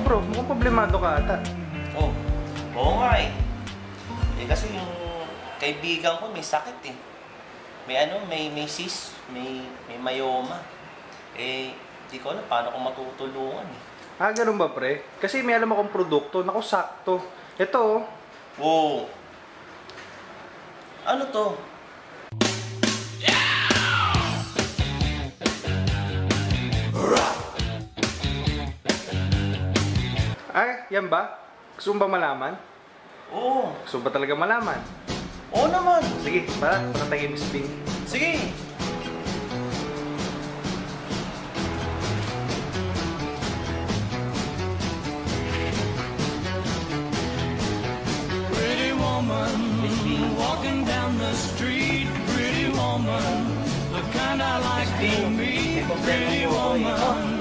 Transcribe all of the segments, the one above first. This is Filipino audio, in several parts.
bro, mukhang problemado ka ata. Oh, oo nga eh. Kasi yung kaibigan ko may sakit eh. May cyst, may myoma. Di ko alam paano ko matutulungan eh. Ganun ba pre? Kasi may alam akong produkto, naku sakto. Ito Wow! Ano to? Yan ba? Gusto mo ba malaman? Oo. Gusto mo ba talaga malaman? Oo naman. Sige, para tayo Miss Bing. Sige. Pretty woman, walking down the street. Pretty woman, the kind I like to meet. Pretty woman.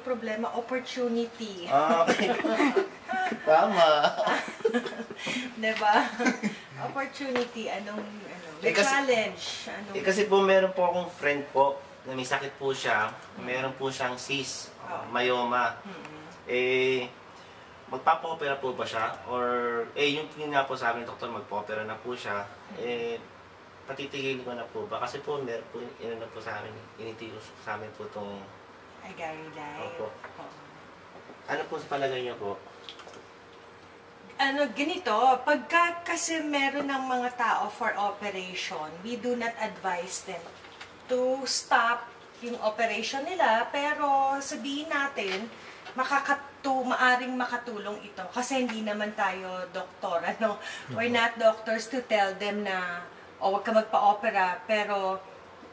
Problema, opportunity. Okay. Tama. Diba? Opportunity, may challenge. Kasi po meron po akong friend po na may sakit po siya. Meron po siyang cyst, myoma. Magpapa-opera po ba siya? Or, yung tingin nga po sa amin, doktor, magpa-opera na po siya. Patitigil ko na po ba? Kasi po, meron po, na po sa amin, initigil sa amin po itong Agari Life. Opo. Ano po sa palagay niyo po? Ganito, pagka kasi meron ng mga tao for operation, we do not advise them to stop yung operation nila, pero sabihin natin, maaring makatulong ito. Kasi hindi naman tayo doktor, We're not doctors to tell them na, wag ka magpa-opera, pero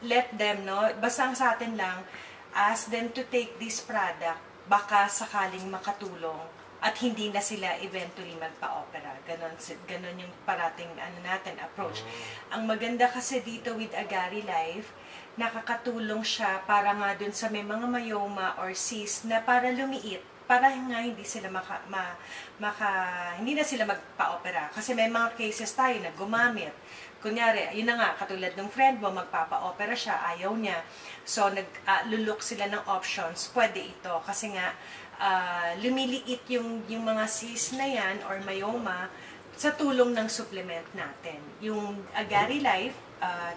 let them, basta sa atin lang, ask them to take this product, baka sakaling makatulong at hindi na sila eventually magpa-opera. Ganon yung parating natin approach. Ang maganda kasi dito with Agari Life, nakakatulong siya para nga dun sa may mga myoma or cyst na para lumiit, para nga hindi sila hindi na sila magpa-opera. Kasi may mga cases tayo na gumamit. Kunyari, yun na nga, katulad ng friend mo, magpapa-opera siya, ayaw niya. So, luluk sila ng options, pwede ito. Kasi nga, lumiliit yung mga cyst na yan or myoma sa tulong ng supplement natin. Yung Agari Life,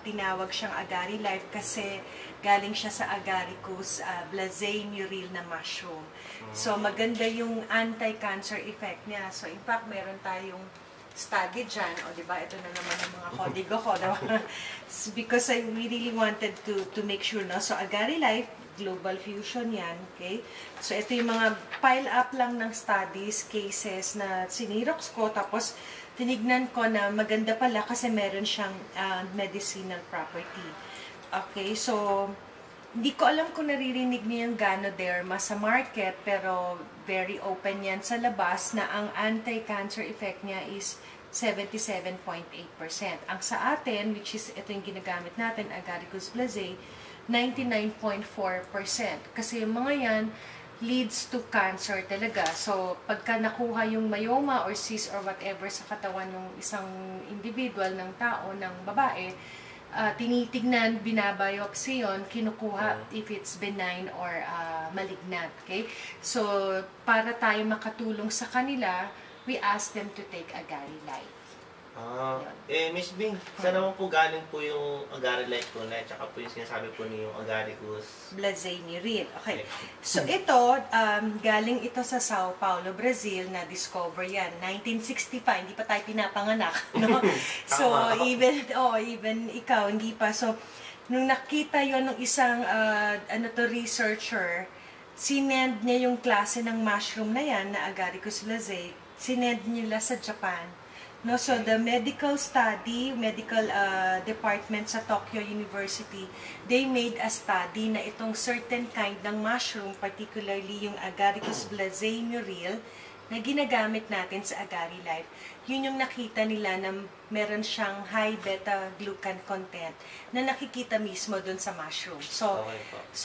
tinawag siyang Agari Life kasi galing siya sa Agaricus blazei muril na mushroom. So, maganda yung anti-cancer effect niya. So, in fact, meron tayong study dyan. O, diba? Ito na naman ang mga kodigo ko. Because we really wanted to make sure, So, Agari Life, Global Fusion yan, okay? So, ito yung mga pile up lang ng studies, cases na sinirox ko, tapos tinignan ko na maganda pala kasi meron siyang medicinal property. Okay, so, hindi ko alam kung naririnig niyo yung Ganoderma sa market, pero very open yan sa labas na ang anti-cancer effect niya is 77.8%. Ang sa atin, which is ito yung ginagamit natin, Agaricus blazei, 99.4%. Kasi yung mga yan leads to cancer talaga. So, pagka nakuha yung myoma or cyst or whatever sa katawan ng isang individual, ng tao, ng babae, tinitignan, binabiopsy yun, kinukuha if it's benign or malignant. Okay? So, para tayo makatulong sa kanila, we ask them to take Agari Life. Miss Bing, saan naman po galing po yung Agari Life po na, tsaka po yung sinasabi po niyo yung Agaricus blazei muril. Okay. So, ito, galing ito sa Sao Paulo, Brazil, na-discover yan. 1965, hindi pa tayo pinapanganak. No? So, even ikaw, hindi pa. So, nung nakita yon ng isang, researcher, sinend niya yung klase ng mushroom na yan, na Agaricus blazei, sinend nila sa Japan. No, so the medical department sa Tokyo University, they made a study na itong certain kind ng mushroom, particularly yung Agaricus blazei muril, na ginagamit natin sa Agari Life, yun yung nakita nila na meron siyang high beta-glucan content na nakikita mismo dun sa mushroom. So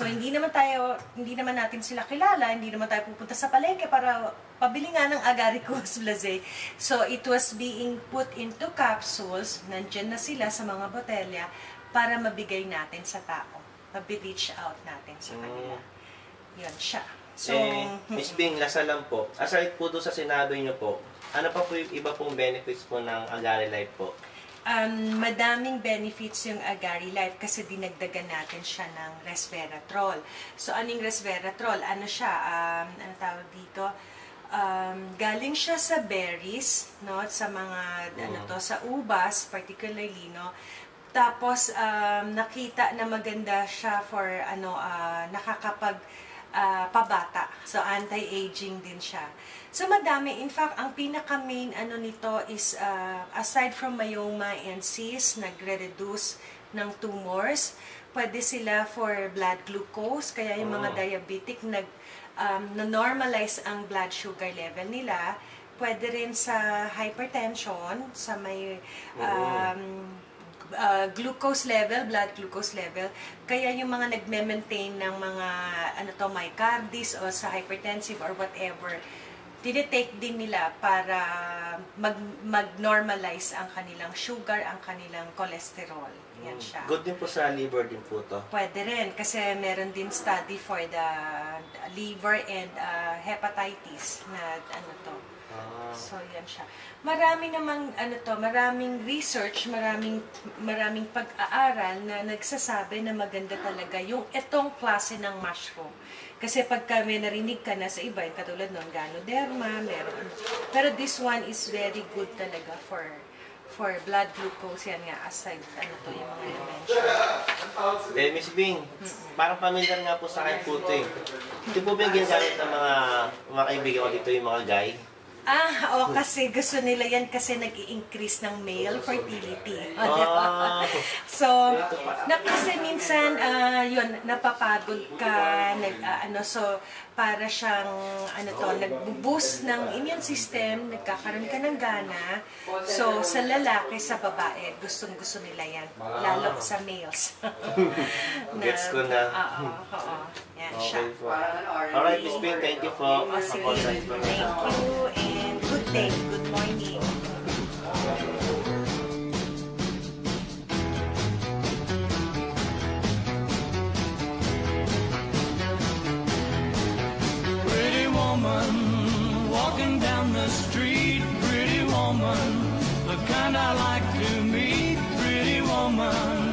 hindi naman natin sila kilala, hindi naman tayo pupunta sa palengke para pabili nga ng Agaricus blazei. So it was being put into capsules, nandyan na sila sa mga botelya para mabigay natin sa tao. Mabi-reach out natin sa kanila. Yun siya. So, Miss Bing, lasa lang po. Aside po doon sa sinabi niyo po, ano pa po yung iba pong benefits po ng Agari Life po? madaming benefits yung Agari Life kasi dinagdagan natin siya ng resveratrol. So, anong resveratrol? Ano siya? Ano tawag dito? Galing siya sa berries, no? Sa mga, sa ubas, particularly, no? Tapos, nakita na maganda siya for, pabata. So, anti-aging din siya. So, madami. In fact, ang pinaka-main nito is, aside from myoma and cysts, nagre-reduce ng tumors, pwede sila for blood glucose, kaya yung mga diabetic na-normalize ang blood sugar level nila. Pwede rin sa hypertension, sa may glucose level, blood glucose level. Kaya yung mga nagme-maintain ng mga myocarditis o sa hypertensive or whatever, tinitake din nila para mag-normalize ang kanilang sugar, ang kanilang cholesterol. Yan siya. Good din po sa liver din po to. Pwede rin kasi meron din study for the liver and hepatitis na So, yan siya. Marami namang, maraming research, maraming pag-aaral na nagsasabi na maganda talaga yung itong klase ng mushroom. Kasi pagka may narinig ka na sa iba, yung katulad nun, Ganoderma, meron. Pero this one is very good talaga for blood glucose. Yan nga, aside, yung mga na-mention. Miss Bing, parang familiar nga po sa akin po ito eh. Ito po ba yung ginagamit ng mga kaibigan ko dito, yung mga guy? Kasi gusto nila yan kasi nag-i-increase ng male fertility. So, kasi minsan, napapagod ka, so, para siyang, nag-boost ng immune system, nagkakaroon ka ng gana. So, sa lalaki, sa babae, gustong-gusto nila yan. Lalo sa males. Gets ko na. Yan siya. Okay po. Alright, Miss Bing, thank you po. Thank you, and good day, good morning. Pretty woman, walking down the street. Pretty woman, the kind I like to meet. Pretty woman.